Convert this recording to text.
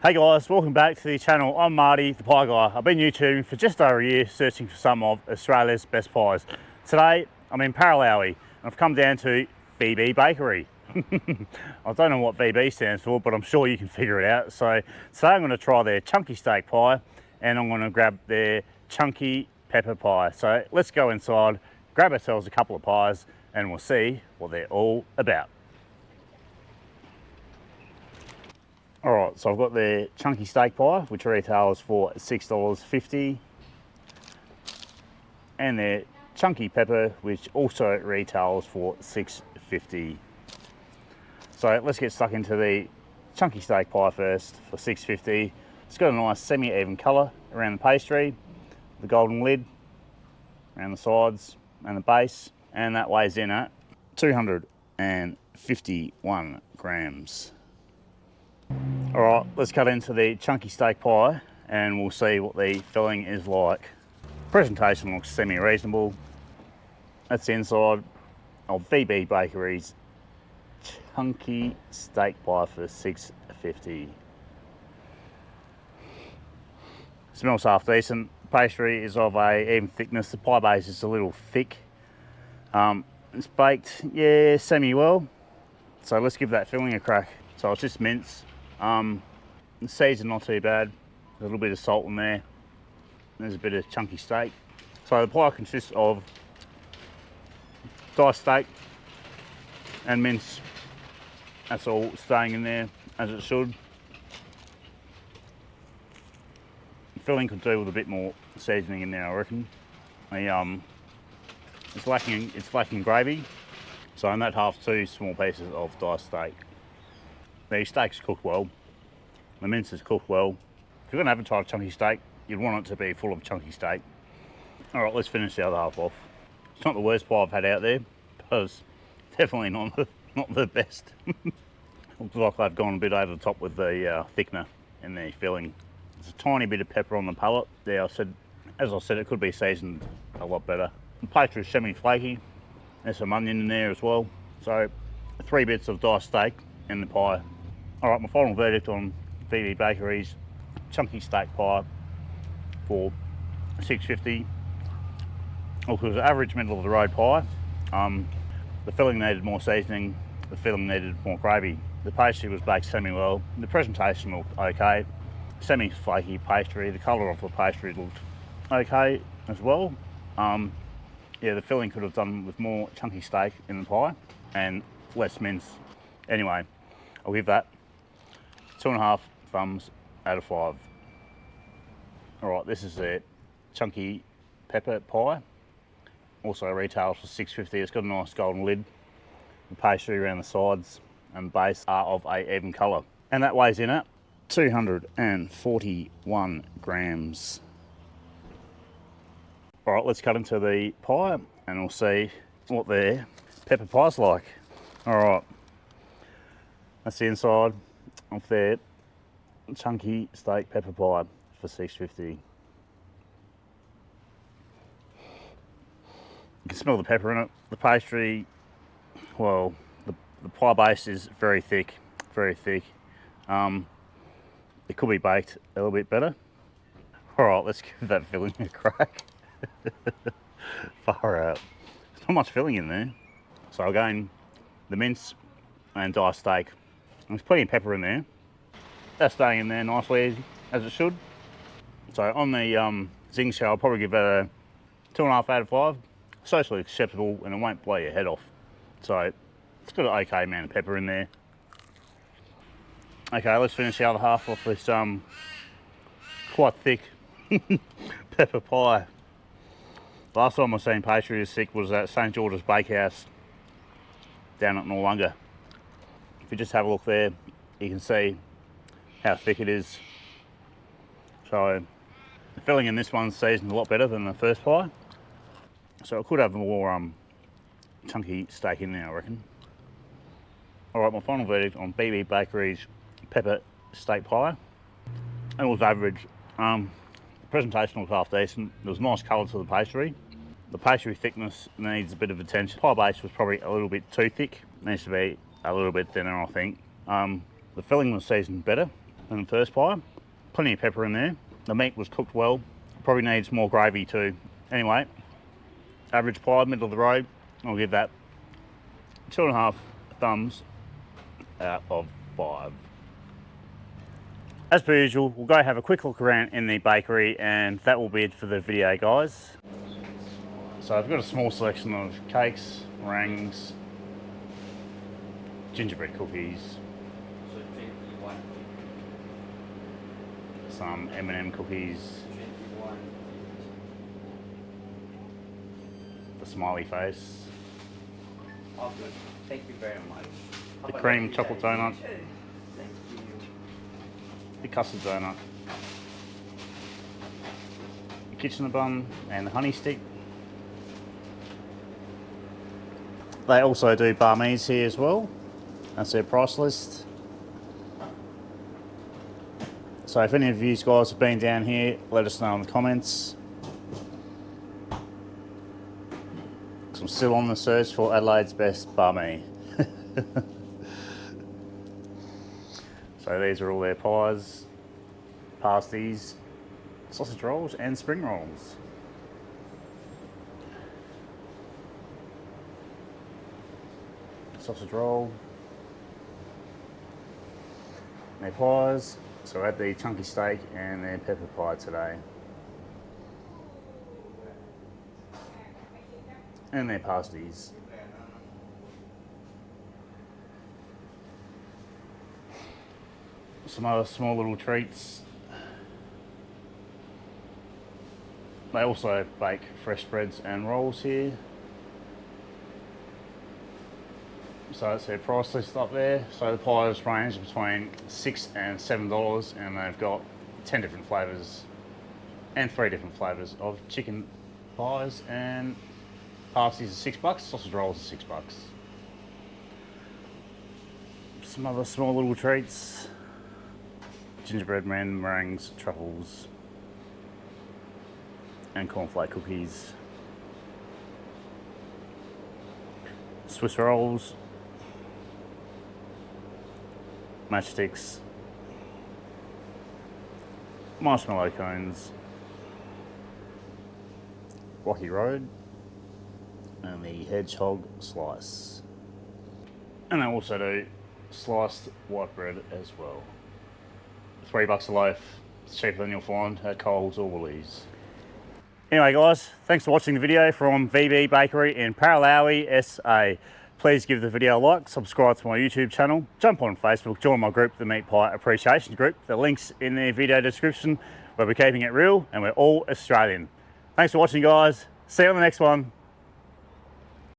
Hey guys, welcome back to the channel. I'm Marty, the Pie Guy. I've been YouTubing for just over a year, searching for some of Australia's best pies. Today, I'm in Paralowie, and I've come down to VB Bakery. I don't know what VB stands for, but I'm sure you can figure it out. So today I'm going to try their chunky steak pie, and I'm going to grab their chunky pepper pie. So let's go inside, grab ourselves a couple of pies, and we'll see what they're all about. Alright, so I've got their chunky steak pie, which retails for $6.50, and their chunky pepper, which also retails for $6.50. So let's get stuck into the chunky steak pie first for $6.50. It's got a nice semi-even colour around the pastry, the golden lid around the sides and the base, and that weighs in at 251 grams. All right, let's cut into the chunky steak pie and we'll see what the filling is like. Presentation looks semi-reasonable. That's the inside of VB Bakery's chunky steak pie for $6.50. Smells half decent. Pastry is of a even thickness. The pie base is a little thick. It's baked, yeah, semi-well. So let's give that filling a crack. So it's just mince. The seeds are not too bad. A little bit of salt in there. There's a bit of chunky steak. So the pie consists of diced steak and mince. That's all staying in there as it should. The filling could do with a bit more seasoning in there, I reckon. It's lacking gravy. So in that half, 2 small pieces of diced steak. The steak's cooked well. The mince is cooked well. If you're going to advertise chunky steak, you'd want it to be full of chunky steak. All right, let's finish the other half off. It's not the worst pie I've had out there, but it's definitely not the best. Looks like they've gone a bit over the top with the thickener in the filling. There's a tiny bit of pepper on the palate. There, as I said, it could be seasoned a lot better. The pastry is semi-flaky. There's some onion in there as well. So 3 bits of diced steak in the pie. All right, my final verdict on VB Bakery's chunky steak pie for $6.50. Look, it was an average middle of the road pie. The filling needed more seasoning. The filling needed more gravy. The pastry was baked semi-well. The presentation looked okay. Semi-flaky pastry. The colour of the pastry looked okay as well. Yeah, the filling could have done with more chunky steak in the pie and less mince. Anyway, I'll give that 2.5 thumbs out of 5. All right, this is a chunky pepper pie. Also retails for $6.50. It's got a nice golden lid. The pastry around the sides and base are of a even colour. And that weighs in at 241 grams. All right, let's cut into the pie and we'll see what their pepper pie's like. All right, that's the inside of their chunky steak pepper pie for $6.50. You can smell the pepper in it. The pastry, well, the pie base is very thick, very thick. It could be baked a little bit better. All right, let's give that filling a crack. Far out. There's not much filling in there. So again, the mince and diced steak. There's plenty of pepper in there. That's staying in there nicely as it should. So on the zing scale, I'll probably give that a 2.5 out of 5. Socially acceptable and it won't blow your head off. So it's got an okay amount of pepper in there. Okay, let's finish the other half off this quite thick pepper pie. Last time I seen pastry this thick was at St George's Bakehouse down at Noarlunga. If you just have a look there, you can see how thick it is. So the filling in this one's seasoned a lot better than the first pie. So it could have more chunky steak in there, I reckon. All right, my final verdict on VB Bakery's pepper steak pie. It was average. The presentation was half decent. There was nice colour to the pastry. The pastry thickness needs a bit of attention. Pie base was probably a little bit too thick. Needs to be a little bit thinner, I think. The filling was seasoned better. than the first pie. Plenty of pepper in there. The meat was cooked well. Probably needs more gravy too. Anyway, average pie, middle of the road. I'll give that 2.5 thumbs out of 5. As per usual, we'll go have a quick look around in the bakery, and that will be it for the video, guys. So I've got a small selection of cakes, meringues, gingerbread cookies, some M&M cookies, the smiley face, Oh, good. Thank you very much. the cream chocolate donut, the custard donut, the Kitchener bun, and the honey stick. They also do barmies here as well. That's their price list. So if any of you guys have been down here, let us know in the comments. Because I'm still on the search for Adelaide's best barmie. So these are all their pies, pasties, sausage rolls and spring rolls. Sausage roll, their pies. So I had the chunky steak and their pepper pie today. And their pasties. Some other small little treats. They also bake fresh breads and rolls here. So that's their price list up there. So the pies range between $6 and $7, and they've got 10 different flavours and 3 different flavours of chicken pies, and pasties are $6, sausage rolls are $6. Some other small little treats. Gingerbread men, meringues, truffles, and cornflake cookies. Swiss rolls, matchsticks, marshmallow cones, Rocky Road, and the hedgehog slice. And they also do sliced white bread as well. $3 a loaf. It's cheaper than you'll find at Coles or Woolies. Anyway guys, thanks for watching the video from VB Bakery in Paralowie SA. Please give the video a like, subscribe to my YouTube channel, jump on Facebook, join my group, the Meat Pie Appreciation Group. The link's in the video description, where we're keeping it real and we're all Australian. Thanks for watching guys. See you on the next one.